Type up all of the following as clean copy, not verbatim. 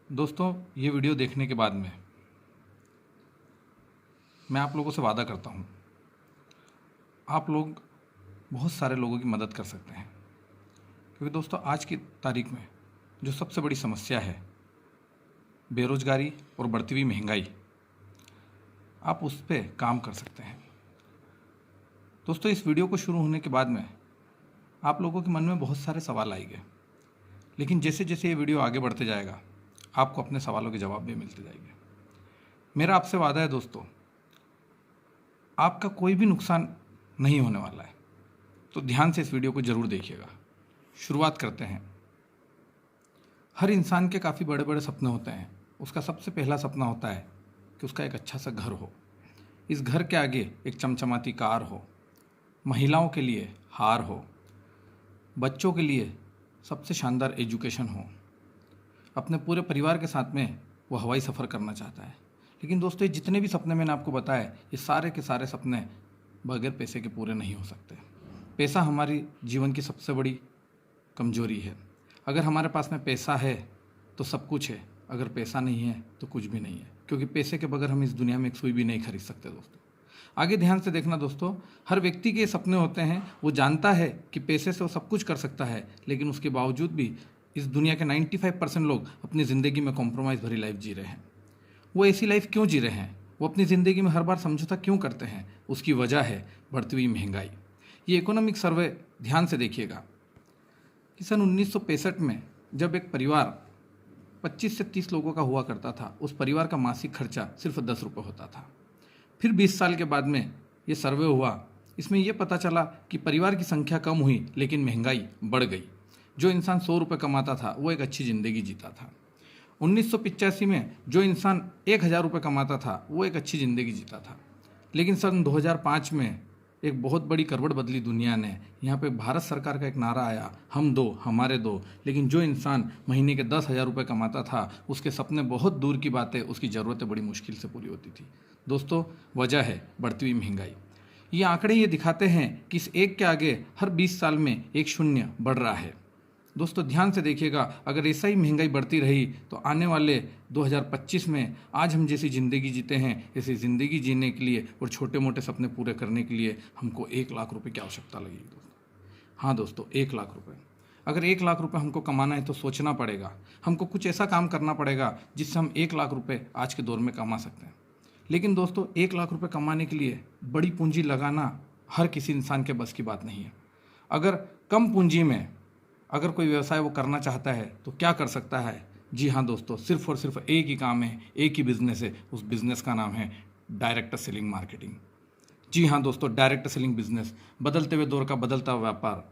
दोस्तों, ये वीडियो देखने के बाद में मैं आप लोगों से वादा करता हूँ, आप लोग बहुत सारे लोगों की मदद कर सकते हैं। क्योंकि दोस्तों, आज की तारीख में जो सबसे बड़ी समस्या है बेरोजगारी और बढ़ती हुई महंगाई, आप उस पर काम कर सकते हैं। दोस्तों, इस वीडियो को शुरू होने के बाद में आप लोगों के मन में बहुत सारे सवाल आएंगे, लेकिन जैसे जैसे ये वीडियो आगे बढ़ते जाएगा आपको अपने सवालों के जवाब भी मिलते जाएंगे। मेरा आपसे वादा है दोस्तों, आपका कोई भी नुकसान नहीं होने वाला है, तो ध्यान से इस वीडियो को जरूर देखिएगा। शुरुआत करते हैं। हर इंसान के काफ़ी बड़े बड़े सपने होते हैं। उसका सबसे पहला सपना होता है कि उसका एक अच्छा सा घर हो, इस घर के आगे एक चमचमाती कार हो, महिलाओं के लिए हार हो, बच्चों के लिए सबसे शानदार एजुकेशन हो, अपने पूरे परिवार के साथ में वो हवाई सफ़र करना चाहता है। लेकिन दोस्तों, ये जितने भी सपने मैंने आपको बताए, ये सारे के सारे सपने बगैर पैसे के पूरे नहीं हो सकते। पैसा हमारी जीवन की सबसे बड़ी कमजोरी है। अगर हमारे पास में पैसा है तो सब कुछ है, अगर पैसा नहीं है तो कुछ भी नहीं है। क्योंकि पैसे के बगैर हम इस दुनिया में एक सुई भी नहीं खरीद सकते। दोस्तों, आगे ध्यान से देखना। दोस्तों, हर व्यक्ति के सपने होते हैं। वो जानता है कि पैसे से वो सब कुछ कर सकता है, लेकिन उसके बावजूद भी इस दुनिया के 95% लोग अपनी ज़िंदगी में कॉम्प्रोमाइज़ भरी लाइफ जी रहे हैं। वो ऐसी लाइफ क्यों जी रहे हैं? वो अपनी ज़िंदगी में हर बार समझौता क्यों करते हैं? उसकी वजह है बढ़ती हुई महंगाई। ये इकोनॉमिक सर्वे ध्यान से देखिएगा कि सन 1965 में जब एक परिवार 25 से 30 लोगों का हुआ करता था, उस परिवार का मासिक खर्चा सिर्फ 10 रुपये होता था। फिर 20 साल के बाद में ये सर्वे हुआ, इसमें यह पता चला कि परिवार की संख्या कम हुई लेकिन महंगाई बढ़ गई। जो इंसान 100 रुपये कमाता था वो एक अच्छी ज़िंदगी जीता था। 1985 में जो इंसान 1000 रुपये कमाता था वो एक अच्छी ज़िंदगी जीता था। लेकिन सन 2005 में एक बहुत बड़ी करवट बदली दुनिया ने। यहाँ पे भारत सरकार का एक नारा आया, हम दो हमारे दो। लेकिन जो इंसान महीने के 10,000 रुपये कमाता था, उसके सपने बहुत दूर की बातें, उसकी ज़रूरतें बड़ी मुश्किल से पूरी होती थी। दोस्तों, वजह है बढ़ती हुई महंगाई। ये आंकड़े ये दिखाते हैं कि इस एक के आगे हर 20 साल में एक शून्य बढ़ रहा है। दोस्तों, ध्यान से देखिएगा, अगर ऐसा ही महंगाई बढ़ती रही तो आने वाले 2025 में आज हम जैसी ज़िंदगी जीते हैं, ऐसी ज़िंदगी जीने के लिए और छोटे मोटे सपने पूरे करने के लिए हमको 1 लाख रुपए की आवश्यकता लगेगी। दोस्तों, हाँ दोस्तों, 1 लाख रुपए। अगर 1 लाख रुपए हमको कमाना है तो सोचना पड़ेगा, हमको कुछ ऐसा काम करना पड़ेगा जिससे हम 1 लाख रुपए आज के दौर में कमा सकते हैं। लेकिन दोस्तों, 1 लाख रुपए कमाने के लिए बड़ी पूंजी लगाना हर किसी इंसान के बस की बात नहीं है। अगर कम पूंजी में अगर कोई व्यवसाय वो करना चाहता है तो क्या कर सकता है? जी हाँ दोस्तों, सिर्फ और सिर्फ एक ही काम है, एक ही बिजनेस है। उस बिजनेस का नाम है डायरेक्ट सेलिंग मार्केटिंग। जी हाँ दोस्तों, डायरेक्ट सेलिंग बिजनेस, बदलते हुए दौर का बदलता हुआ व्यापार।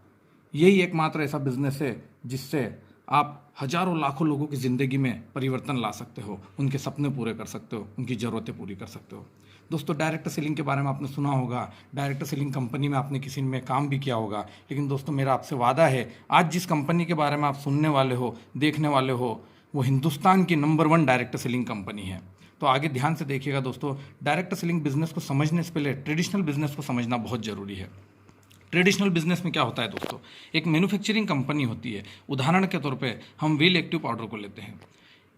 यही एकमात्र ऐसा बिजनेस है जिससे आप हजारों लाखों लोगों की ज़िंदगी में परिवर्तन ला सकते हो, उनके सपने पूरे कर सकते हो, उनकी ज़रूरतें पूरी कर सकते हो। दोस्तों, डायरेक्ट सेलिंग के बारे में आपने सुना होगा, डायरेक्ट सेलिंग कंपनी में आपने किसी में काम भी किया होगा। लेकिन दोस्तों, मेरा आपसे वादा है, आज जिस कंपनी के बारे में आप सुनने वाले हो, देखने वाले हो, वो हिंदुस्तान की नंबर 1 डायरेक्ट सेलिंग कंपनी है। तो आगे ध्यान से देखिएगा दोस्तों, डायरेक्ट सेलिंग बिजनेस को समझने से पहले ट्रेडिशनल बिजनेस को समझना बहुत ज़रूरी है। ट्रेडिशनल बिजनेस में क्या होता है दोस्तों? एक मैन्युफैक्चरिंग कंपनी होती है। उदाहरण के तौर पे हम व्हील एक्टिव पाउडर को लेते हैं।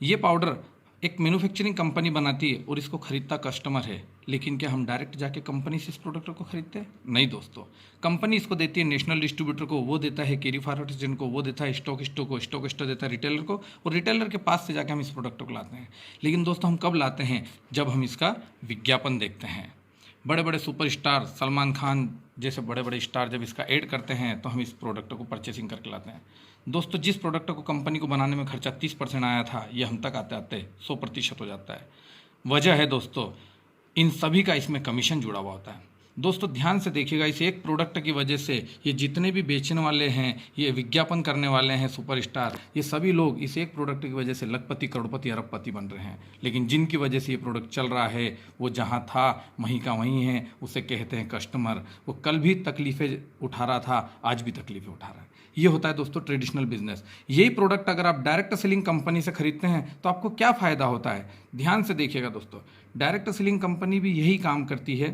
ये पाउडर एक मैन्युफैक्चरिंग कंपनी बनाती है और इसको खरीदता कस्टमर है। लेकिन क्या हम डायरेक्ट जाके कंपनी से इस प्रोडक्ट को खरीदते हैं? नहीं दोस्तों, कंपनी इसको देती है नेशनल डिस्ट्रीब्यूटर को, वो देता है कैरी फॉरवर्ड को, वो देता है स्टॉक देता है रिटेलर को, और रिटेलर के पास से जाके हम इस प्रोडक्ट को लाते हैं। लेकिन दोस्तों, हम कब लाते हैं? जब हम इसका विज्ञापन देखते हैं। बड़े बड़े सुपरस्टार सलमान खान जैसे बड़े बड़े स्टार जब इसका ऐड करते हैं तो हम इस प्रोडक्ट को परचेसिंग करके लाते हैं। दोस्तों, जिस प्रोडक्ट को कंपनी को बनाने में खर्चा 30% आया था, ये हम तक आते आते 100% हो जाता है। वजह है दोस्तों, इन सभी का इसमें कमीशन जुड़ा हुआ होता है। दोस्तों, ध्यान से देखिएगा, इस एक प्रोडक्ट की वजह से ये जितने भी बेचने वाले हैं, ये विज्ञापन करने वाले हैं सुपरस्टार, ये सभी लोग इस एक प्रोडक्ट की वजह से लखपति, करोड़पति, अरबपति बन रहे हैं। लेकिन जिनकी वजह से ये प्रोडक्ट चल रहा है वो जहाँ था वहीं का वहीं है। उसे कहते हैं कस्टमर। वो कल भी तकलीफ़ें उठा रहा था, आज भी तकलीफ़ें उठा रहा है। ये होता है दोस्तों ट्रेडिशनल बिजनेस। यही प्रोडक्ट अगर आप डायरेक्ट सेलिंग कंपनी से खरीदते हैं तो आपको क्या फ़ायदा होता है? ध्यान से देखिएगा दोस्तों, डायरेक्ट सेलिंग कंपनी भी यही काम करती है।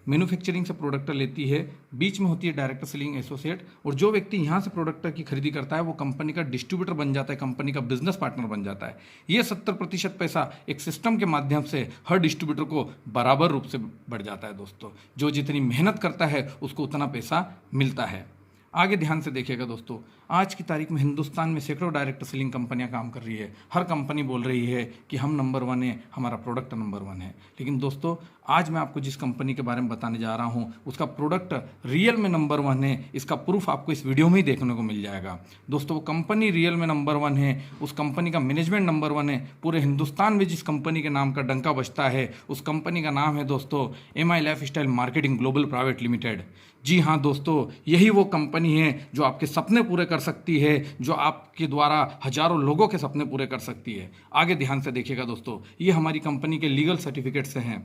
मैन्युफैक्चरिंग से प्रोडक्ट लेती है, बीच में होती है डायरेक्ट सेलिंग एसोसिएट, और जो व्यक्ति यहाँ से प्रोडक्ट की खरीदी करता है वो कंपनी का डिस्ट्रीब्यूटर बन जाता है, कंपनी का बिजनेस पार्टनर बन जाता है। ये 70% पैसा एक सिस्टम के माध्यम से हर डिस्ट्रीब्यूटर को बराबर रूप से बढ़ जाता है दोस्तों। जो जितनी मेहनत करता है उसको उतना पैसा मिलता है। आगे ध्यान से देखिएगा दोस्तों, आज की तारीख में हिंदुस्तान में सैकड़ों डायरेक्ट सेलिंग कंपनियां काम कर रही है। हर कंपनी बोल रही है कि हम नंबर 1 है, हमारा प्रोडक्ट नंबर 1 है। लेकिन दोस्तों आज मैं आपको जिस कंपनी के बारे में बताने जा रहा हूं उसका प्रोडक्ट रियल में नंबर 1 है। इसका प्रूफ आपको इस वीडियो में ही देखने को मिल जाएगा। दोस्तों वो कंपनी रियल में नंबर 1 है, उस कंपनी का मैनेजमेंट नंबर 1 है। पूरे हिंदुस्तान में जिस कंपनी के नाम का डंका बजता है उस कंपनी का नाम है दोस्तों MI lifestyle marketing global private limited. जी हाँ दोस्तों, यही वो कंपनी है जो आपके सपने पूरे कर सकती है, जो आपके द्वारा हजारों लोगों के सपने पूरे कर सकती है। आगे ध्यान से देखिएगा दोस्तों, ये हमारी कंपनी के लीगल सर्टिफिकेट से हैं।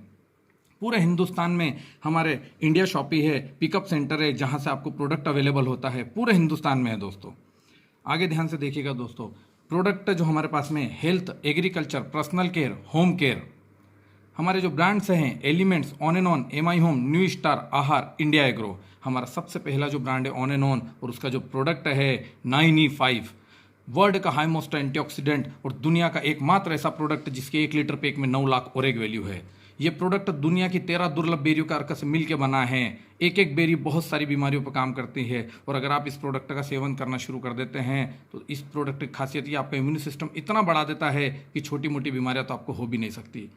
पूरे हिंदुस्तान में हमारे इंडिया शॉपी है, पिकअप सेंटर है, जहाँ से आपको प्रोडक्ट अवेलेबल होता है, पूरे हिंदुस्तान में है दोस्तों। आगे ध्यान से देखिएगा दोस्तों, प्रोडक्ट जो हमारे पास में health, agriculture, personal care, home care, हमारे जो ब्रांड्स हैं elements, on and on, MI home, new star, आहार, इंडिया एग्रो। हमारा सबसे पहला जो ब्रांड है ऑन एंड ऑन, और उसका जो प्रोडक्ट है 9E5, वर्ल्ड का हाई मोस्ट एंटीऑक्सीडेंट और दुनिया का एकमात्र ऐसा प्रोडक्ट जिसके 1 लीटर पैक में 9 लाख ओरेग वैल्यू है। ये प्रोडक्ट दुनिया की 13 दुर्लभ बेरियों का अर्क से मिलकर बना है। एक एक बेरी बहुत सारी बीमारियों पर काम करती है, और अगर आप इस प्रोडक्ट का सेवन करना शुरू कर देते हैं तो इस प्रोडक्ट की खासियत ये आपका इम्यून सिस्टम इतना बढ़ा देता है कि छोटी मोटी बीमारियां तो आपको हो भी नहीं सकती।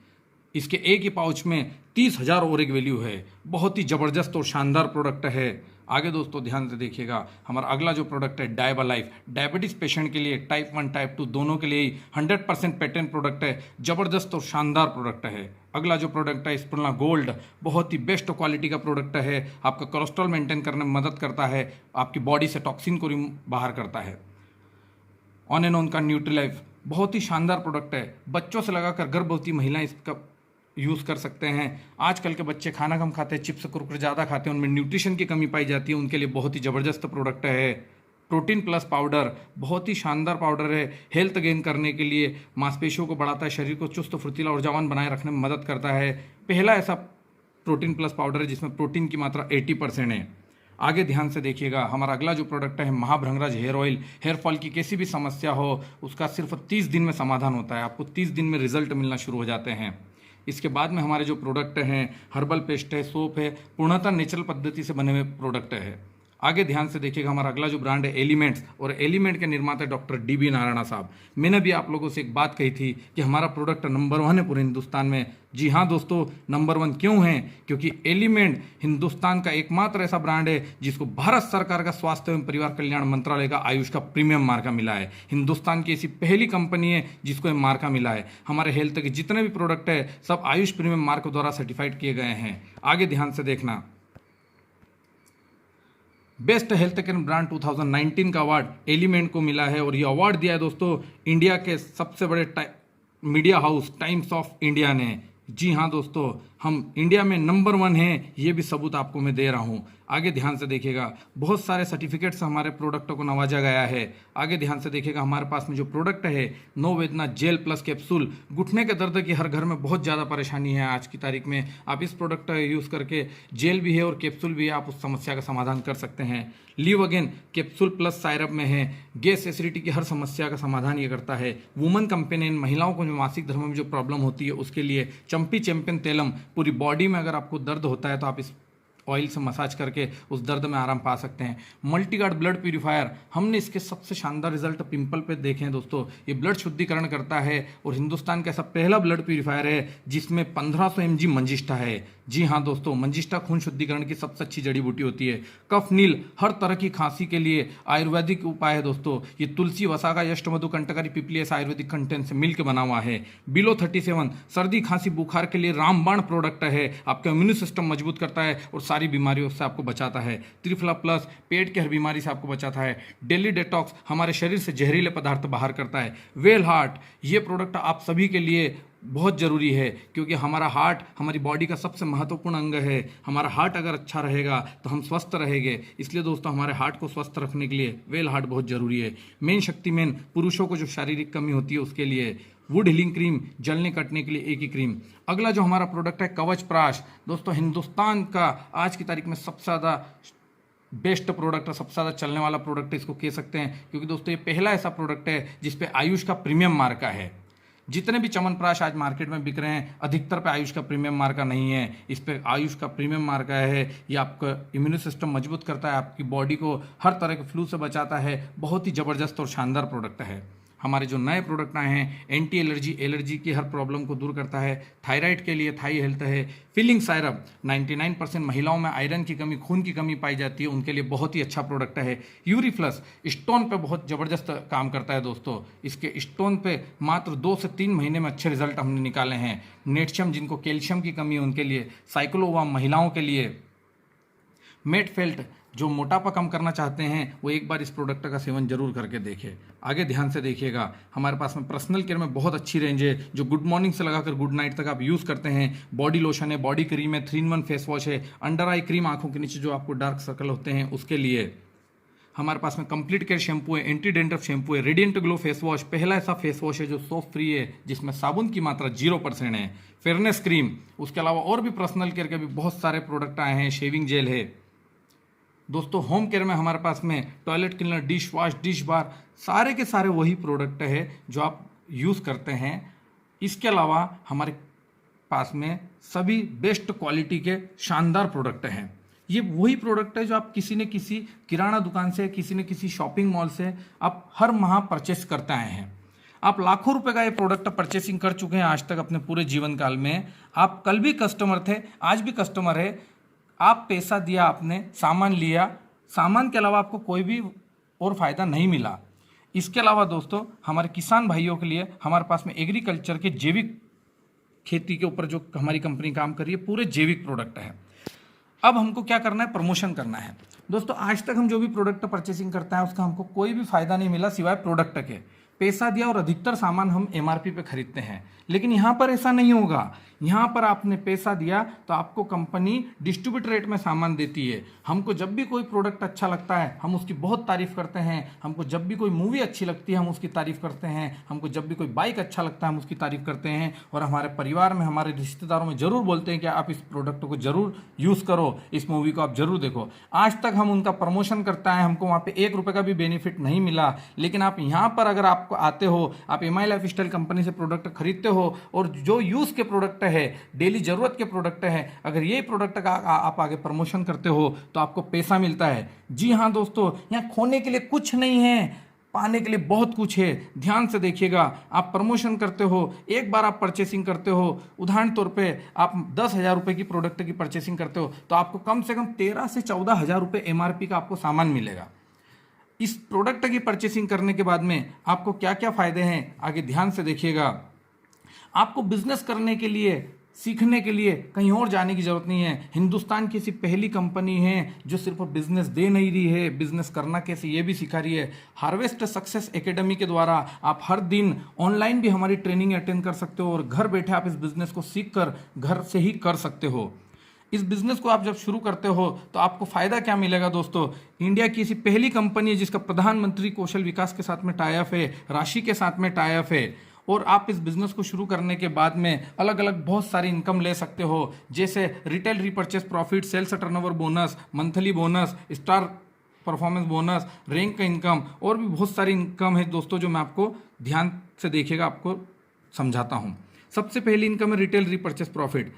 इसके एक ही पाउच में 30,000 ओरेग वैल्यू है। बहुत ही ज़बरदस्त और शानदार प्रोडक्ट है। आगे दोस्तों ध्यान से देखिएगा, हमारा अगला जो प्रोडक्ट है डायबा लाइफ, डायबिटीज़ पेशेंट के लिए, टाइप 1 टाइप 2 दोनों के लिए ही 100% पेटेंट प्रोडक्ट है। ज़बरदस्त और शानदार प्रोडक्ट है। अगला जो प्रोडक्ट है स्प्रुलिना गोल्ड, बहुत ही बेस्ट क्वालिटी का प्रोडक्ट है। आपका कोलेस्ट्रॉल मेंटेन करने में मदद करता है, आपकी बॉडी से टॉक्सिन को बाहर करता है। ऑन एंड ऑन का न्यूट्रीलाइफ, बहुत ही शानदार प्रोडक्ट है। बच्चों से लगाकर गर्भवती महिलाएं इसका यूज़ कर सकते हैं। आजकल के बच्चे खाना कम खाते हैं, चिप्स कुरकुरे ज़्यादा खाते हैं, उनमें न्यूट्रिशन की कमी पाई जाती है, उनके लिए बहुत ही ज़बरदस्त प्रोडक्ट है। प्रोटीन प्लस पाउडर, बहुत ही शानदार पाउडर है। हेल्थ गेन करने के लिए, मांसपेशियों को बढ़ाता है, शरीर को चुस्त फुर्तीला और जवान बनाए रखने में मदद करता है। पहला ऐसा प्रोटीन प्लस पाउडर है जिसमें प्रोटीन की मात्रा 80% है। आगे ध्यान से देखिएगा, हमारा अगला जो प्रोडक्ट है महाभृंगराज हेयर ऑयल। हेयर फॉल की कैसी भी समस्या हो उसका सिर्फ 30 दिन में समाधान होता है। आपको 30 दिन में रिजल्ट मिलना शुरू हो जाते हैं। इसके बाद में हमारे जो प्रोडक्ट हैं हर्बल पेस्ट है, सोप है, पूर्णतः नेचुरल पद्धति से बने हुए प्रोडक्ट है। आगे ध्यान से देखिएगा, हमारा अगला जो ब्रांड है एलिमेंट्स, और एलिमेंट के निर्माता डॉक्टर DB नारायणा साहब। मैंने भी आप लोगों से एक बात कही थी कि हमारा प्रोडक्ट नंबर 1 है पूरे हिंदुस्तान में। जी हाँ दोस्तों, नंबर 1 क्यों है? क्योंकि एलिमेंट हिंदुस्तान का एकमात्र ऐसा ब्रांड है जिसको भारत सरकार का स्वास्थ्य एवं परिवार कल्याण मंत्रालय का आयुष का प्रीमियम मार्का मिला है। हिंदुस्तान की ऐसी पहली कंपनी है जिसको ये मार्का मिला है। हमारे हेल्थ के जितने भी प्रोडक्ट है सब आयुष प्रीमियम मार्क द्वारा सर्टिफाइड किए गए हैं। आगे ध्यान से देखना, बेस्ट हेल्थ केयर ब्रांड 2019 का अवार्ड एलिमेंट को मिला है, और ये अवार्ड दिया है दोस्तों इंडिया के सबसे बड़े media house times of India ने। जी हाँ दोस्तों, हम इंडिया में नंबर 1 हैं, ये भी सबूत आपको मैं दे रहा हूँ। आगे ध्यान से देखिएगा, बहुत सारे सर्टिफिकेट्स हमारे प्रोडक्ट को नवाजा गया है। आगे ध्यान से देखिएगा, हमारे पास में जो प्रोडक्ट है नो वेदना जेल प्लस कैप्सूल। घुटने के दर्द की हर घर में बहुत ज़्यादा परेशानी है आज की तारीख में। आप इस प्रोडक्ट का यूज़ करके जेल भी है और कैप्सूल भी है, आप उस समस्या का समाधान कर सकते हैं। लिव अगेन कैप्सूल प्लस सायरप में है, गैस एसिडिटी की हर समस्या का समाधान ये करता है। वुमन कंपेनियन, महिलाओं को जो मासिक धर्म में जो प्रॉब्लम होती है उसके लिए चंपी चैंपियन तेलम। पूरी बॉडी में अगर आपको दर्द होता है तो आप इस ऑयल से मसाज करके उस दर्द में आराम पा सकते हैं। मल्टीगार्ड ब्लड प्यूरिफायर, हमने इसके सबसे शानदार रिजल्ट पिंपल पे देखे हैं दोस्तों। ये ब्लड शुद्धिकरण करता है, और हिंदुस्तान का ऐसा पहला ब्लड प्यूरिफायर है जिसमें 1500 mg मंजिष्ठा है। जी हाँ दोस्तों, मंजिष्ठा खून शुद्धिकरण की सबसे अच्छी जड़ी बूटी होती है। कफ नील, हर तरह की खांसी के लिए आयुर्वेदिक उपाय है दोस्तों। ये तुलसी, वसागा, यष्ट मधु, कंटकारी, पिपली ऐसा आयुर्वेदिक कंटेंट से मिलकर बना हुआ है। बिलो 37 सर्दी खांसी बुखार के लिए रामबाण प्रोडक्ट है, आपका इम्यून सिस्टम मजबूत करता है और सारी बीमारियों से आपको बचाता है। त्रिफला प्लस पेट की हर बीमारी से आपको बचाता है। डेली डिटॉक्स हमारे शरीर से जहरीले पदार्थ बाहर करता है। वेल हार्ट, ये प्रोडक्ट आप सभी के लिए बहुत ज़रूरी है, क्योंकि हमारा हार्ट हमारी बॉडी का सबसे महत्वपूर्ण अंग है। हमारा हार्ट अगर अच्छा रहेगा तो हम स्वस्थ रहेंगे। इसलिए दोस्तों हमारे हार्ट को स्वस्थ रखने के लिए वेल हार्ट बहुत ज़रूरी है। मेन शक्ति मेन पुरुषों को जो शारीरिक कमी होती है उसके लिए वुड हीलिंग क्रीम, जलने कटने के लिए एक ही क्रीम। अगला जो हमारा प्रोडक्ट है कवच प्राश, दोस्तों हिंदुस्तान का आज की तारीख में सबसे ज़्यादा बेस्ट प्रोडक्ट है, सबसे ज़्यादा चलने वाला प्रोडक्ट इसको कह सकते हैं, क्योंकि दोस्तों ये पहला ऐसा प्रोडक्ट है जिसपे आयुष का प्रीमियम मार्का है। जितने भी च्यवनप्राश आज मार्केट में बिक रहे हैं अधिकतर पे आयुष का प्रीमियम मार्का नहीं है, इस पे आयुष का प्रीमियम मार्का है। ये आपका इम्यून सिस्टम मजबूत करता है, आपकी बॉडी को हर तरह के फ्लू से बचाता है। बहुत ही ज़बरदस्त और शानदार प्रोडक्ट है। हमारे जो नए प्रोडक्ट आए हैं एंटी एलर्जी की हर प्रॉब्लम को दूर करता है। थायराइड के लिए थाई हेल्थ है। फिलिंग सायरप 99% महिलाओं में आयरन की कमी, खून की कमी पाई जाती है, उनके लिए बहुत ही अच्छा प्रोडक्ट है। यूरिफ्लस स्टोन पे बहुत ज़बरदस्त काम करता है दोस्तों। इसके स्टोन पे मात्र 2 से 3 महीने में अच्छे रिजल्ट हमने निकाले हैं। नेटशियम जिनको कैल्शियम की कमी है उनके लिए, साइक्लोवाम महिलाओं के लिए, मेटफेल्ट जो मोटापा कम करना चाहते हैं वो एक बार इस प्रोडक्ट का सेवन जरूर करके देखें। आगे ध्यान से देखिएगा, हमारे पास में पर्सनल केयर में बहुत अच्छी रेंज है जो गुड मॉर्निंग से लगाकर गुड नाइट तक आप यूज़ करते हैं। बॉडी लोशन है, बॉडी क्रीम है, 3-in-1 फेस वॉश है, अंडर आई क्रीम आंखों के नीचे जो आपको डार्क सर्कल होते हैं उसके लिए। हमारे पास में कंप्लीट केयर शैम्पू है, एंटी डेंड्रफ शैम्पू है, रेडिएंट ग्लो फेस वॉश, पहला ऐसा फेस वॉश है जो सोप फ्री है जिसमें साबुन की मात्रा 0% है। फेयरनेस क्रीम, उसके अलावा और भी पर्सनल केयर के भी बहुत सारे प्रोडक्ट आए हैं। शेविंग जेल है दोस्तों। होम केयर में हमारे पास में toilet cleaner, dish wash, dish bar, सारे के सारे वही प्रोडक्ट है जो आप यूज़ करते हैं। इसके अलावा हमारे पास में सभी बेस्ट क्वालिटी के शानदार प्रोडक्ट हैं। ये वही प्रोडक्ट है जो आप किसी न किसी किराना दुकान से, किसी न किसी शॉपिंग मॉल से आप हर माह परचेस करते आए हैं। आप लाखों रुपए का ये प्रोडक्ट परचेसिंग कर चुके हैं आज तक अपने पूरे जीवन काल में। आप कल भी कस्टमर थे, आज भी कस्टमर है। आप पैसा दिया, आपने सामान लिया, सामान के अलावा आपको कोई भी और फ़ायदा नहीं मिला। इसके अलावा दोस्तों हमारे किसान भाइयों के लिए हमारे पास में एग्रीकल्चर के जैविक खेती के ऊपर जो हमारी कंपनी काम कर रही है पूरे जैविक प्रोडक्ट है। अब हमको क्या करना है, प्रमोशन करना है दोस्तों। आज तक हम जो भी प्रोडक्ट परचेसिंग करते हैं उसका हमको कोई भी फ़ायदा नहीं मिला सिवाय प्रोडक्ट के। पैसा दिया और अधिकतर सामान हम एमआरपी पे खरीदते हैं, लेकिन यहाँ पर ऐसा नहीं होगा। यहाँ पर आपने पैसा दिया तो आपको कंपनी डिस्ट्रीब्यूटर रेट में सामान देती है। हमको जब भी कोई प्रोडक्ट अच्छा लगता है हम उसकी बहुत तारीफ करते हैं। हमको जब भी कोई मूवी अच्छी लगती है हम उसकी तारीफ करते हैं। हमको जब भी कोई बाइक अच्छा लगता है हम उसकी तारीफ करते हैं। और हमारे परिवार में, हमारे रिश्तेदारों में जरूर बोलते हैं कि आप इस प्रोडक्ट को जरूर यूज़ करो, इस मूवी को आप जरूर देखो। आज तक हम उनका प्रमोशन करता है, हमको वहाँ पे 1 रुपये का भी बेनिफिट नहीं मिला। लेकिन आप यहाँ पर अगर आपको आते हो, आप एमआई लाइफ स्टाइल कंपनी से प्रोडक्ट खरीदते हो और जो यूज़ के प्रोडक्ट है, डेली ज़रूरत के प्रोडक्ट है, अगर ये प्रोडक्ट का आप आगे प्रमोशन करते हो तो आपको पैसा मिलता है। जी हाँ दोस्तों, यहाँ खोने के लिए कुछ नहीं है, पाने के लिए बहुत कुछ है। ध्यान से देखिएगा, आप प्रमोशन करते हो, एक बार आप परचेसिंग करते हो, उदाहरण तौर पे आप 10,000 रुपये की प्रोडक्ट की परचेसिंग करते हो तो आपको कम से कम 13 से 14,000 रुपये एमआरपी का आपको सामान मिलेगा। इस प्रोडक्ट की परचेसिंग करने के बाद में आपको क्या क्या फ़ायदे हैं आगे ध्यान से देखिएगा। आपको बिजनेस करने के लिए, सीखने के लिए कहीं और जाने की ज़रूरत नहीं है। हिंदुस्तान की ऐसी पहली कंपनी है जो सिर्फ बिजनेस दे नहीं रही है, बिजनेस करना कैसे ये भी सिखा रही है। हार्वेस्ट सक्सेस एकेडमी के द्वारा आप हर दिन ऑनलाइन भी हमारी ट्रेनिंग अटेंड कर सकते हो और घर बैठे आप इस बिज़नेस को सीख कर घर से ही कर सकते हो। इस बिज़नेस को आप जब शुरू करते हो तो आपको फ़ायदा क्या मिलेगा दोस्तों। इंडिया की ऐसी पहली कंपनी है जिसका प्रधानमंत्री कौशल विकास के साथ में टाई अप है, राशि के साथ में टाई अप है। और आप इस बिज़नेस को शुरू करने के बाद में अलग अलग बहुत सारी इनकम ले सकते हो, जैसे retail repurchase profit, sales turnover bonus, monthly bonus, star performance bonus, rank का इनकम और भी बहुत सारी इनकम है दोस्तों जो मैं आपको ध्यान से देखिएगा आपको समझाता हूँ। सबसे पहली इनकम है रिटेल रीपर्चेस प्रॉफिट।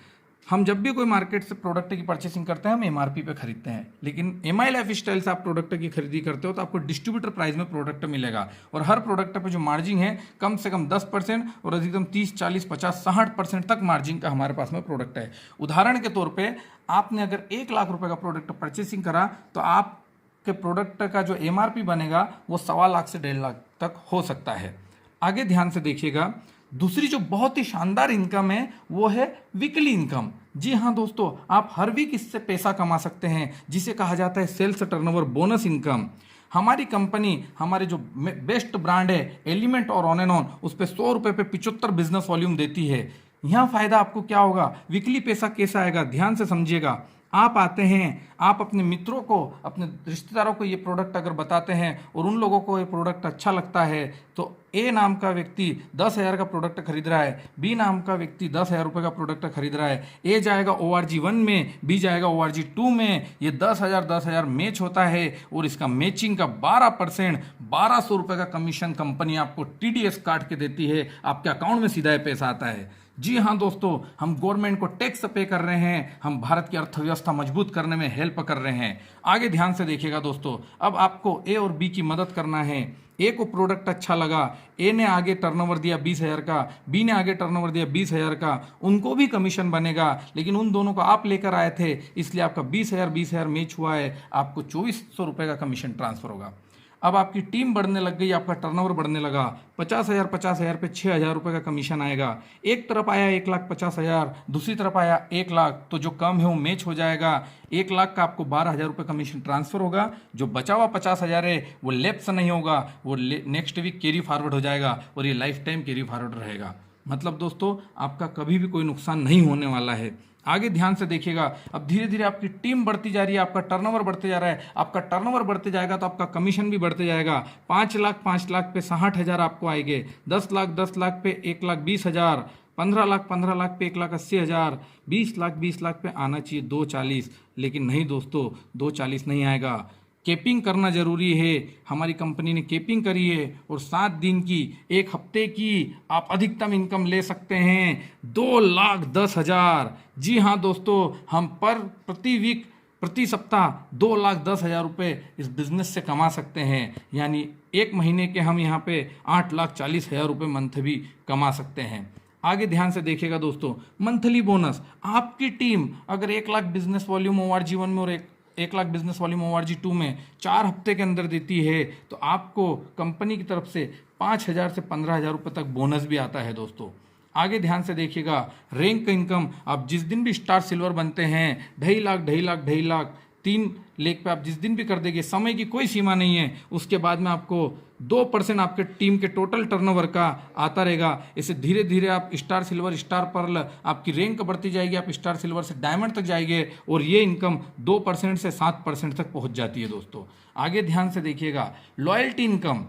हम जब भी कोई मार्केट से प्रोडक्ट की परचेसिंग करते हैं हम एमआरपी पे खरीदते हैं, लेकिन एमआई लाइफ स्टाइल से आप प्रोडक्ट की खरीदी करते हो तो आपको डिस्ट्रीब्यूटर प्राइस में प्रोडक्ट मिलेगा। और हर प्रोडक्ट पे जो मार्जिन है कम से कम 10% और अधिकतम 30, 40, 50, 60% तक मार्जिन का हमारे पास में प्रोडक्ट है। उदाहरण के तौर पर आपने अगर 1 लाख रुपये का प्रोडक्ट परचेसिंग करा तो आपके प्रोडक्ट का जो एमआरपी बनेगा वो 1.25 लाख से 1.5 लाख तक हो सकता है। आगे ध्यान से देखिएगा, दूसरी जो बहुत ही शानदार इनकम है वो है वीकली इनकम। जी हाँ दोस्तों, आप हर वीक इससे पैसा कमा सकते हैं जिसे कहा जाता है सेल्स टर्नओवर बोनस इनकम। हमारी कंपनी, हमारे जो बेस्ट ब्रांड है एलिमेंट और ऑन एंड ऑन, उस पर 100 रुपये पे 75 बिजनेस वॉल्यूम देती है। यहाँ फ़ायदा आपको क्या होगा, वीकली पैसा कैसा आएगा, ध्यान से समझिएगा। आप आते हैं, आप अपने मित्रों को, अपने रिश्तेदारों को ये प्रोडक्ट अगर बताते हैं और उन लोगों को ये प्रोडक्ट अच्छा लगता है तो ए नाम का व्यक्ति 10,000 का प्रोडक्ट खरीद रहा है, बी नाम का व्यक्ति 10,000 रुपये का प्रोडक्ट खरीद रहा है। ए जाएगा ORG1 में, बी जाएगा ORG2 में। ये 10,000 मैच होता है और इसका मैचिंग का 12% 1,200 रुपये का कमीशन कंपनी आपको TDS काट के देती है, आपके अकाउंट में सीधा पैसा आता है। जी हाँ दोस्तों, हम गवर्नमेंट को टैक्स पे कर रहे हैं, हम भारत की अर्थव्यवस्था मजबूत करने में हेल्प कर रहे हैं। आगे ध्यान से देखिएगा दोस्तों, अब आपको ए और बी की मदद करना है। ए को प्रोडक्ट अच्छा लगा, ए ने आगे टर्नओवर दिया 20,000 का, बी ने आगे टर्नओवर दिया 20,000 का, उनको भी कमीशन बनेगा, लेकिन उन दोनों को आप लेकर आए थे, इसलिए आपका 20,000 मैच हुआ है, आपको 2,400 रुपये का कमीशन ट्रांसफर होगा। अब आपकी टीम बढ़ने लग गई, आपका टर्नओवर बढ़ने लगा, 50,000 पे 6,000 रुपये का कमीशन आएगा। एक तरफ आया 1,50,000, दूसरी तरफ आया 1,00,000, तो जो कम है वो मैच हो जाएगा। 1,00,000 का आपको 12,000 रुपये कमीशन ट्रांसफर होगा। जो बचा हुआ 50,000 है वो लेफ्ट नहीं होगा, वो नेक्स्ट वीक कैरी फॉरवर्ड हो जाएगा और ये लाइफ टाइम कैरी फॉरवर्ड रहेगा। मतलब दोस्तों, आपका कभी भी कोई नुकसान नहीं होने वाला है। आगे ध्यान से देखिएगा, अब धीरे धीरे आपकी टीम बढ़ती जा रही है, आपका टर्नओवर बढ़ते जा रहा है। आपका टर्नओवर बढ़ते जाएगा तो आपका कमीशन भी बढ़ते जाएगा। 5,00,000 पे 60,000 आपको आएंगे, 10,00,000 पे 1,20,000, 15,00,000 पे 1,80,000, 20,00,000 पे आना चाहिए 2,40,000, लेकिन नहीं दोस्तों, 2,40,000 नहीं आएगा। केपिंग करना जरूरी है। हमारी कंपनी ने केपिंग करी है और 7 दिन की, 1 हफ्ते की आप अधिकतम इनकम ले सकते हैं 2,10,000। जी हाँ दोस्तों, हम प्रति वीक, प्रति सप्ताह 2,10,000 रुपये इस बिजनेस से कमा सकते हैं। यानी 1 महीने के हम यहाँ पे 8,40,000 रुपये मंथ भी कमा सकते हैं। आगे ध्यान से देखिएगा दोस्तों, मंथली बोनस, आपकी टीम अगर 1,00,000 बिजनेस वॉल्यूम ORG1 में और 1,00,000 बिजनेस वॉल्यूम ORG2 में 4 हफ्ते के अंदर देती है, तो आपको कंपनी की तरफ से 5,000 से 15,000 रुपये तक बोनस भी आता है दोस्तों। आगे ध्यान से देखिएगा, रैंक इनकम, आप जिस दिन भी स्टार सिल्वर बनते हैं 2,50,000 3 लेख पे आप जिस दिन भी कर देंगे, समय की कोई सीमा नहीं है। उसके बाद में आपको 2% आपके टीम के टोटल टर्नओवर का आता रहेगा। इसे धीरे धीरे आप स्टार सिल्वर, स्टार पर्ल, आपकी रैंक बढ़ती जाएगी, आप स्टार सिल्वर से डायमंड तक जाएंगे और ये इनकम 2% से 7% तक पहुंच जाती है दोस्तों। आगे ध्यान से देखिएगा, लॉयल्टी इनकम,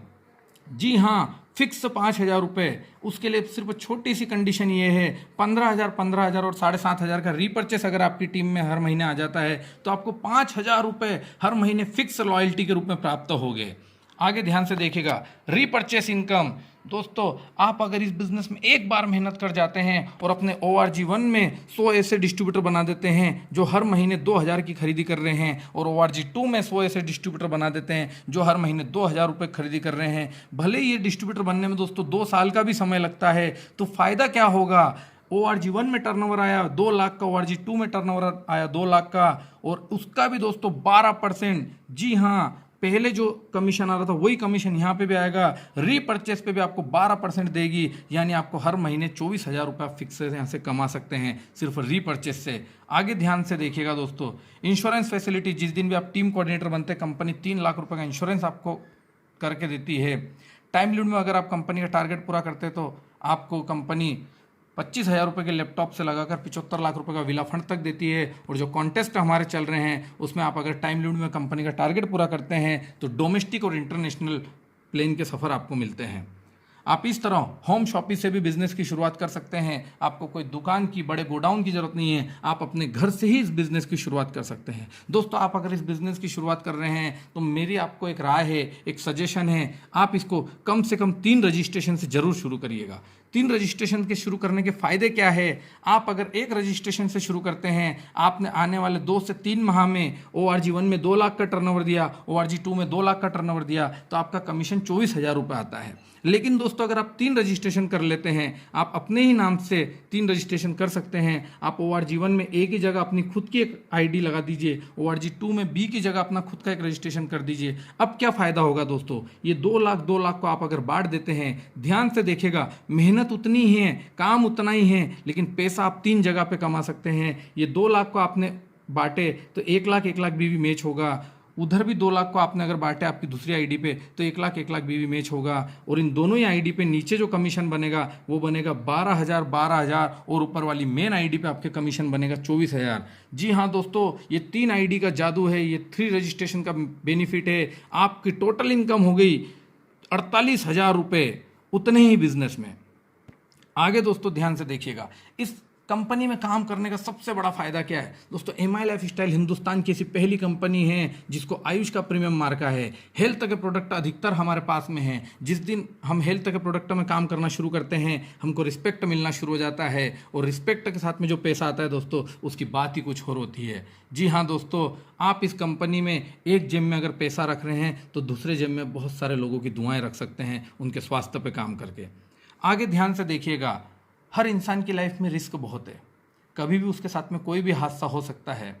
जी हाँ, फिक्स 5,000 रुपये। उसके लिए सिर्फ छोटी सी कंडीशन ये है, 15,000 और 7,500 का रीपर्चेस अगर आपकी टीम में हर महीने आ जाता है तो आपको 5,000 रुपये हर महीने फिक्स लॉयल्टी के रूप में प्राप्त होंगे। आगे ध्यान से देखिएगा, रीपर्चेस इनकम, दोस्तों आप अगर इस बिजनेस में एक बार मेहनत कर जाते हैं और अपने ORG1 में 100 ऐसे डिस्ट्रीब्यूटर बना देते हैं जो हर महीने 2,000 की खरीदी कर रहे हैं, और ORG2 में 100 ऐसे डिस्ट्रीब्यूटर बना देते हैं जो हर महीने 2,000 रुपये खरीदी कर रहे हैं, भले ही ये डिस्ट्रीब्यूटर बनने में दोस्तों 2 साल का भी समय लगता है, तो फ़ायदा क्या होगा? ORG1 में टर्नओवर आया 2,00,000 का, ORG2 में टर्नओवर आया 2,00,000 का, और उसका भी दोस्तों 12%, जी हाँ, पहले जो कमीशन आ रहा था वही कमीशन यहाँ पे भी आएगा। रीपर्चेस पे भी आपको 12% देगी, यानी आपको हर महीने 24,000 रुपये फिक्स से यहाँ से कमा सकते हैं सिर्फ रीपर्चेस से। आगे ध्यान से देखिएगा दोस्तों, इंश्योरेंस फैसिलिटी, जिस दिन भी आप टीम कोऑर्डिनेटर बनते हैं कंपनी 3,00,000 रुपये का इंश्योरेंस आपको करके देती है। टाइम लिमिट में अगर आप कंपनी का टारगेट पूरा करते हैं तो आपको कंपनी 25,000 रुपये के लैपटॉप से लगाकर 75,00,000 रुपये का विला फंड तक देती है। और जो कॉन्टेस्ट हमारे चल रहे हैं उसमें आप अगर टाइम लिमिट में कंपनी का टारगेट पूरा करते हैं तो डोमेस्टिक और इंटरनेशनल प्लेन के सफ़र आपको मिलते हैं। आप इस तरह होम शॉपिंग से भी बिजनेस की शुरुआत कर सकते हैं। आपको कोई दुकान की, बड़े गोडाउन की जरूरत नहीं है, आप अपने घर से ही इस बिजनेस की शुरुआत कर सकते हैं। दोस्तों आप अगर इस बिजनेस की शुरुआत कर रहे हैं तो मेरी आपको एक राय है, एक सजेशन है, आप इसको कम से कम 3 रजिस्ट्रेशन से जरूर शुरू करिएगा। 3 रजिस्ट्रेशन के शुरू करने के फ़ायदे क्या है? आप अगर 1 रजिस्ट्रेशन से शुरू करते हैं, आपने आने वाले 2 से 3 माह में ORG1 में 2,00,000 का टर्नओवर दिया, ORG2 में 2,00,000 का टर्नओवर दिया, तो आपका कमीशन 24,000 रुपये आता है। लेकिन दोस्तों अगर आप 3 रजिस्ट्रेशन कर लेते हैं, आप अपने ही नाम से 3 रजिस्ट्रेशन कर सकते हैं। आप ORG1 में A की जगह अपनी खुद की एक ID लगा दीजिए, ORG2 में B की जगह अपना खुद का एक रजिस्ट्रेशन कर दीजिए। अब क्या फ़ायदा होगा दोस्तों? ये 2,00,000 को आप अगर बांट देते हैं, ध्यान से देखिएगा, मेहनत उतनी ही है, काम उतना ही है, लेकिन पैसा आप 3 जगह पे कमा सकते हैं। ये 2,00,000 को आपने बांटे तो 1,00,000 भी मैच होगा, उधर भी 2,00,000 को आपने अगर बांटे आपकी दूसरी आईडी पे तो 1,00,000 भी मैच होगा, और इन दोनों ही आईडी पे नीचे जो कमीशन बनेगा वो बनेगा 12,000 और ऊपर वाली मेन आईडी पे आपके कमीशन बनेगा 24,000। जी हाँ दोस्तों, ये 3 आईडी का जादू है, ये 3 रजिस्ट्रेशन का बेनिफिट है। आपकी टोटल इनकम हो गई 48,000 रुपये, उतने ही बिजनेस में। आगे दोस्तों ध्यान से देखिएगा, इस कंपनी में काम करने का सबसे बड़ा फायदा क्या है दोस्तों। एमआई लाइफस्टाइल हिंदुस्तान की ऐसी पहली कंपनी है जिसको आयुष का प्रीमियम मार्का है। हेल्थ के प्रोडक्ट अधिकतर हमारे पास में हैं। जिस दिन हम हेल्थ के प्रोडक्ट में काम करना शुरू करते हैं, हमको रिस्पेक्ट मिलना शुरू हो जाता है, और रिस्पेक्ट के साथ में जो पैसा आता है दोस्तों, उसकी बात ही कुछ और होती है। जी हाँ दोस्तों, आप इस कंपनी में एक जेब में अगर पैसा रख रहे हैं तो दूसरे जेब में बहुत सारे लोगों की दुआएं रख सकते हैं, उनके स्वास्थ्य पे काम करके। आगे ध्यान से देखिएगा, हर इंसान की लाइफ में रिस्क बहुत है। कभी भी उसके साथ में कोई भी हादसा हो सकता है।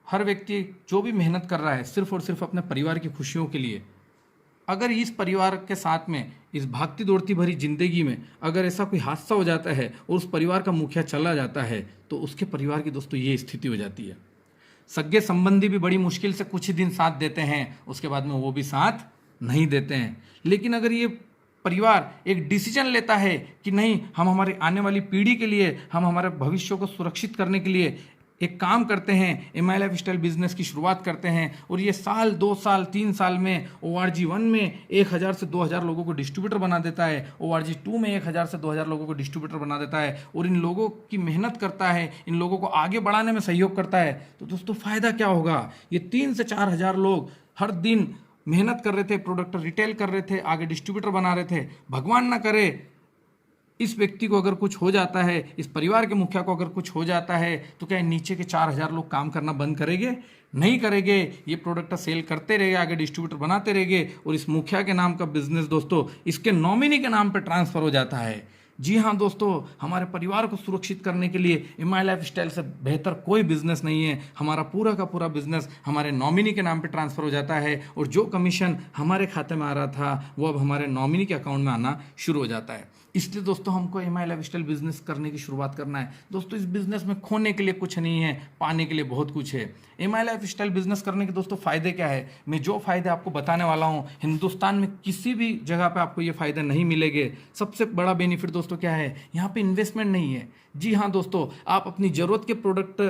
हर व्यक्ति जो भी मेहनत कर रहा है सिर्फ और सिर्फ अपने परिवार की खुशियों के लिए, अगर इस परिवार के साथ में इस भागती दौड़ती भरी जिंदगी में अगर ऐसा कोई हादसा हो जाता है और उस परिवार का मुखिया चला जाता है, तो उसके परिवार की दोस्तों ये स्थिति हो जाती है। सगे संबंधी भी बड़ी मुश्किल से कुछ ही दिन साथ देते हैं, उसके बाद में वो भी साथ नहीं देते हैं। लेकिन अगर ये परिवार एक डिसीजन लेता है कि नहीं, हम हमारी आने वाली पीढ़ी के लिए, हम हमारे भविष्य को सुरक्षित करने के लिए एक काम करते हैं, एमआई लाइफस्टाइल बिजनेस की शुरुआत करते हैं, और ये साल 2 साल 3 साल में ORG1 में 1000 से 2000 लोगों को डिस्ट्रीब्यूटर बना देता है, ORG2 में 1000 से 2000 लोगों को डिस्ट्रीब्यूटर बना देता है, और इन लोगों की मेहनत करता है, इन लोगों को आगे बढ़ाने में सहयोग करता है, तो दोस्तों फ़ायदा क्या होगा। ये 3 से 4000 लोग हर दिन मेहनत कर रहे थे, प्रोडक्ट रिटेल कर रहे थे, आगे डिस्ट्रीब्यूटर बना रहे थे। भगवान ना करे इस व्यक्ति को अगर कुछ हो जाता है, इस परिवार के मुखिया को अगर कुछ हो जाता है, तो क्या नीचे के 4000 लोग काम करना बंद करेंगे? नहीं करेंगे। ये प्रोडक्ट सेल करते रहेंगे, आगे डिस्ट्रीब्यूटर बनाते रहेंगे, और इस मुखिया के नाम का बिजनेस दोस्तों इसके नॉमिनी के नाम पर ट्रांसफर हो जाता है। जी हाँ दोस्तों, हमारे परिवार को सुरक्षित करने के लिए एमआई लाइफस्टाइल से बेहतर कोई बिजनेस नहीं है। हमारा पूरा का पूरा बिजनेस हमारे नॉमिनी के नाम पे ट्रांसफ़र हो जाता है, और जो कमीशन हमारे खाते में आ रहा था वो अब हमारे नॉमिनी के अकाउंट में आना शुरू हो जाता है। इसलिए दोस्तों हमको एमआई लाइफस्टाइल बिजनेस करने की शुरुआत करना है। दोस्तों इस बिजनेस में खोने के लिए कुछ नहीं है, पाने के लिए बहुत कुछ है। एमआई लाइफस्टाइल बिजनेस करने के दोस्तों फ़ायदे क्या है, मैं जो फ़ायदे आपको बताने वाला हूँ, हिंदुस्तान में किसी भी जगह पे आपको ये फ़ायदे नहीं मिलेंगे। सबसे बड़ा बेनिफिट दोस्तों क्या है, यहाँ पे इन्वेस्टमेंट नहीं है। जी हाँ दोस्तों, आप अपनी ज़रूरत के प्रोडक्ट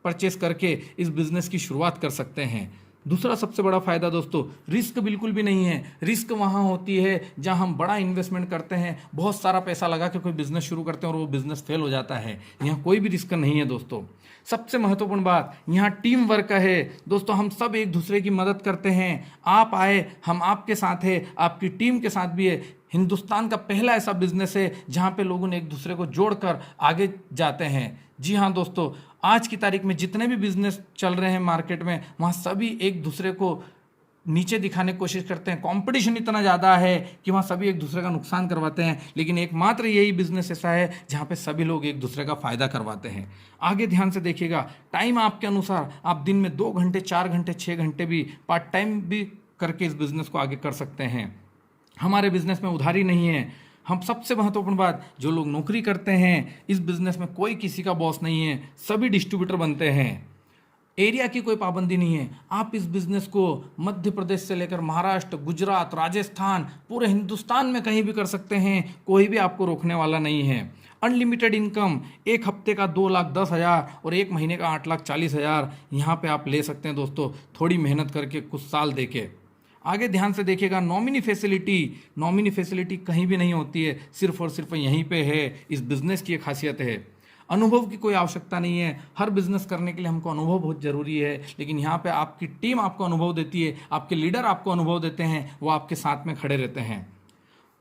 परचेस करके इस बिज़नेस की शुरुआत कर सकते हैं। दूसरा सबसे बड़ा फायदा दोस्तों, रिस्क बिल्कुल भी नहीं है। रिस्क वहाँ होती है जहाँ हम बड़ा इन्वेस्टमेंट करते हैं, बहुत सारा पैसा लगा के कोई बिजनेस शुरू करते हैं और वो बिजनेस फेल हो जाता है। यहाँ कोई भी रिस्क नहीं है दोस्तों। सबसे महत्वपूर्ण बात, यहाँ टीम वर्क है दोस्तों। हम सब एक दूसरे की मदद करते हैं। आप आए, हम आपके साथ है, आपकी टीम के साथ भी है। हिंदुस्तान का पहला ऐसा बिजनेस है जहाँ पे लोगों ने एक दूसरे को जोड़कर आगे जाते हैं। जी हाँ दोस्तों, आज की तारीख में जितने भी बिजनेस चल रहे हैं मार्केट में, वहाँ सभी एक दूसरे को नीचे दिखाने की कोशिश करते हैं। कंपटीशन इतना ज़्यादा है कि वहाँ सभी एक दूसरे का नुकसान करवाते हैं, लेकिन एकमात्र यही बिजनेस ऐसा है जहाँ पे सभी लोग एक दूसरे का फ़ायदा करवाते हैं। आगे ध्यान से देखिएगा, टाइम आपके अनुसार आप दिन में 2 घंटे 4 घंटे 6 घंटे भी पार्ट टाइम भी करके इस बिज़नेस को आगे कर सकते हैं। हमारे बिजनेस में उधारी नहीं है। हम सबसे महत्वपूर्ण बात, जो लोग नौकरी करते हैं इस बिज़नेस में कोई किसी का बॉस नहीं है, सभी डिस्ट्रीब्यूटर बनते हैं। एरिया की कोई पाबंदी नहीं है। आप इस बिज़नेस को मध्य प्रदेश से लेकर महाराष्ट्र, गुजरात, राजस्थान, पूरे हिंदुस्तान में कहीं भी कर सकते हैं। कोई भी आपको रोकने वाला नहीं है। अनलिमिटेड इनकम, एक हफ्ते का 2,10,000 और एक महीने का 8,40,000 यहाँ पे आप ले सकते हैं दोस्तों, थोड़ी मेहनत करके, कुछ साल देके। आगे ध्यान से देखिएगा, नॉमिनी फैसिलिटी कहीं भी नहीं होती है, सिर्फ और सिर्फ यहीं पे है। इस बिज़नेस की एक खासियत है। अनुभव की कोई आवश्यकता नहीं है। हर बिज़नेस करने के लिए हमको अनुभव बहुत ज़रूरी है, लेकिन यहाँ पे आपकी टीम आपको अनुभव देती है, आपके लीडर आपको अनुभव देते हैं, वो आपके साथ में खड़े रहते हैं।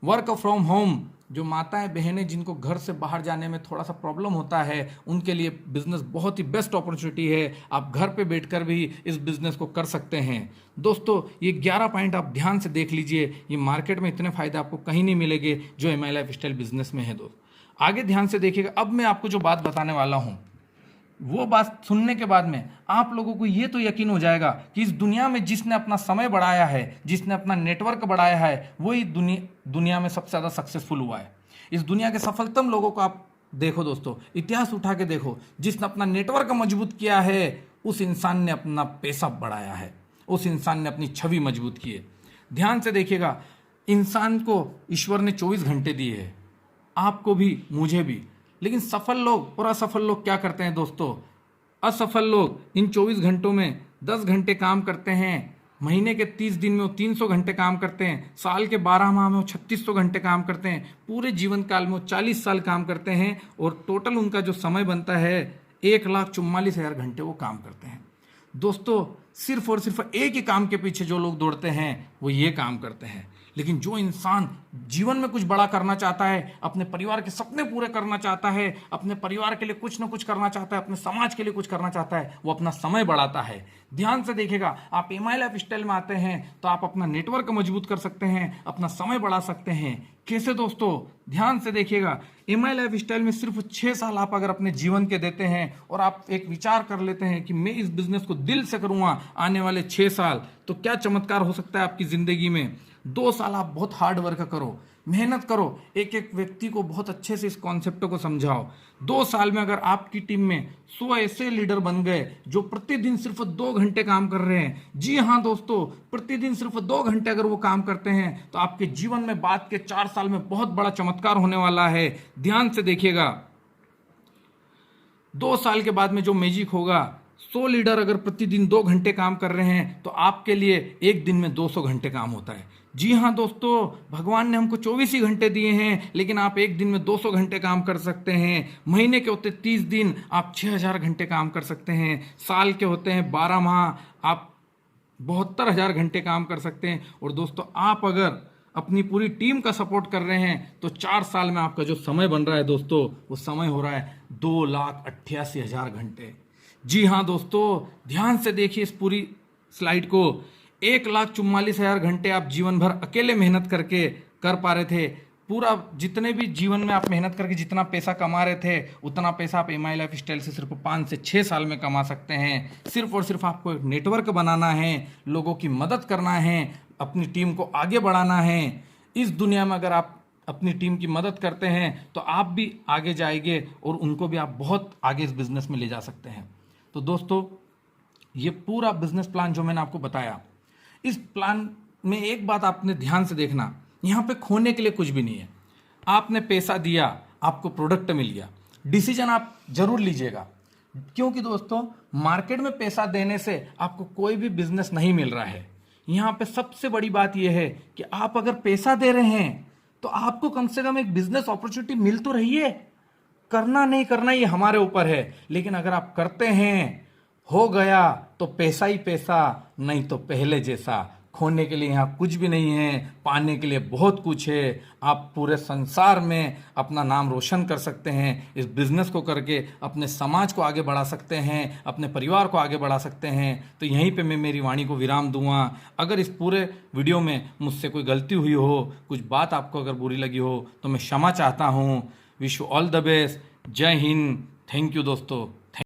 वर्क फ्रॉम होम, जो माताएं बहनें जिनको घर से बाहर जाने में थोड़ा सा प्रॉब्लम होता है, उनके लिए बिज़नेस बहुत ही बेस्ट अपॉर्चुनिटी है। आप घर पे बैठकर भी इस बिज़नेस को कर सकते हैं। दोस्तों ये 11 पॉइंट आप ध्यान से देख लीजिए। ये मार्केट में इतने फ़ायदे आपको कहीं नहीं मिलेंगे जो एमआई लाइफस्टाइल बिज़नेस में है दोस्त। आगे ध्यान से देखिएगा, अब मैं आपको जो बात बताने वाला हूँ, वो बात सुनने के बाद में आप लोगों को ये तो यकीन हो जाएगा कि इस दुनिया में जिसने अपना समय बढ़ाया है, जिसने अपना नेटवर्क बढ़ाया है, वही दुनिया में सबसे ज़्यादा सक्सेसफुल हुआ है। इस दुनिया के सफलतम लोगों को आप देखो दोस्तों, इतिहास उठा के देखो, जिसने अपना नेटवर्क मजबूत किया है उस इंसान ने अपना पैसा बढ़ाया है, उस इंसान ने अपनी छवि मजबूत की है। ध्यान से देखिएगा, इंसान को ईश्वर ने 24 घंटे दिए हैं, आपको भी मुझे भी। लेकिन सफल लोग और असफल लोग क्या करते हैं दोस्तों? असफल लोग इन 24 घंटों में 10 घंटे काम करते हैं, महीने के 30 दिन में वो 300 घंटे काम करते हैं, साल के 12 माह में वो 3600 घंटे काम करते हैं, पूरे जीवन काल में वो 40 साल काम करते हैं और टोटल उनका जो समय बनता है 1,44,000 घंटे वो काम करते हैं। दोस्तों सिर्फ और सिर्फ एक ही काम के पीछे जो लोग दौड़ते हैं वो ये काम करते हैं। लेकिन जो इंसान जीवन में कुछ बड़ा करना चाहता है, अपने परिवार के सपने पूरे करना चाहता है, अपने परिवार के लिए कुछ ना कुछ करना चाहता है, अपने समाज के लिए कुछ करना चाहता है, वो अपना समय बढ़ाता है। ध्यान से देखिएगा, आप एमआई लाइफ स्टाइल में आते हैं तो आप अपना नेटवर्क मजबूत कर सकते हैं, अपना समय बढ़ा सकते हैं। कैसे दोस्तों? ध्यान से देखिएगा, एमआई लाइफ स्टाइल में सिर्फ 6 साल आप अगर अपने जीवन के देते हैं और आप एक विचार कर लेते हैं कि मैं इस बिजनेस को दिल से करूंगा आने वाले 6 साल, तो क्या चमत्कार हो सकता है आपकी जिंदगी में। 2 साल आप बहुत हार्ड वर्क करो, मेहनत करो, एक एक व्यक्ति को बहुत अच्छे से इस कॉन्सेप्ट को समझाओ। 2 साल में अगर आपकी टीम में 100 ऐसे लीडर बन गए जो प्रतिदिन सिर्फ 2 घंटे काम कर रहे हैं, जी हाँ दोस्तों, प्रतिदिन सिर्फ 2 घंटे अगर वो काम करते हैं तो आपके जीवन में बाद के 4 साल में बहुत बड़ा चमत्कार होने वाला है। ध्यान से देखिएगा, 2 साल के बाद में जो मैजिक होगा, 100 लीडर अगर प्रतिदिन 2 घंटे काम कर रहे हैं तो आपके लिए एक दिन में 200 घंटे काम होता है। जी हाँ दोस्तों, भगवान ने हमको 24 ही घंटे दिए हैं, लेकिन आप एक दिन में 200 घंटे काम कर सकते हैं। महीने के होते 30 दिन, आप 6000 घंटे काम कर सकते हैं। साल के होते हैं 12 माह, आप 72,000 घंटे काम कर सकते हैं। और दोस्तों आप अगर अपनी पूरी टीम का सपोर्ट कर रहे हैं तो 4 साल में आपका जो समय बन रहा है दोस्तों, वो समय हो रहा है 2,88,000 घंटे। जी हाँ दोस्तों, ध्यान से देखिए इस पूरी स्लाइड को। 1,44,000 घंटे आप जीवन भर अकेले मेहनत करके कर पा रहे थे। पूरा जितने भी जीवन में आप मेहनत करके जितना पैसा कमा रहे थे, उतना पैसा आप एमआई लाइफ स्टाइल से सिर्फ 5 से 6 साल में कमा सकते हैं। सिर्फ और सिर्फ आपको एक नेटवर्क बनाना है, लोगों की मदद करना है, अपनी टीम को आगे बढ़ाना है। इस दुनिया में अगर आप अपनी टीम की मदद करते हैं तो आप भी आगे जाएंगे और उनको भी आप बहुत आगे इस बिजनेस में ले जा सकते हैं। तो दोस्तों ये पूरा बिजनेस प्लान जो मैंने आपको बताया, इस प्लान में एक बात आपने ध्यान से देखना, यहाँ पे खोने के लिए कुछ भी नहीं है। आपने पैसा दिया, आपको प्रोडक्ट मिल गया, डिसीजन आप जरूर लीजिएगा, क्योंकि दोस्तों मार्केट में पैसा देने से आपको कोई भी बिजनेस नहीं मिल रहा है। यहाँ पे सबसे बड़ी बात यह है कि आप अगर पैसा दे रहे हैं तो आपको कम से कम एक बिजनेस अपॉर्चुनिटी मिल तो रही है। करना नहीं करना ये हमारे ऊपर है, लेकिन अगर आप करते हैं, हो गया तो पैसा ही पैसा, नहीं तो पहले जैसा। खोने के लिए यहाँ कुछ भी नहीं है, पाने के लिए बहुत कुछ है। आप पूरे संसार में अपना नाम रोशन कर सकते हैं, इस बिजनेस को करके अपने समाज को आगे बढ़ा सकते हैं, अपने परिवार को आगे बढ़ा सकते हैं। तो यहीं पे मैं मेरी वाणी को विराम दूंगा। अगर इस पूरे वीडियो में मुझसे कोई गलती हुई हो, कुछ बात आपको अगर बुरी लगी हो, तो मैं क्षमा चाहता हूँ। Wish you all the best. जय हिंद। थैंक यू दोस्तों।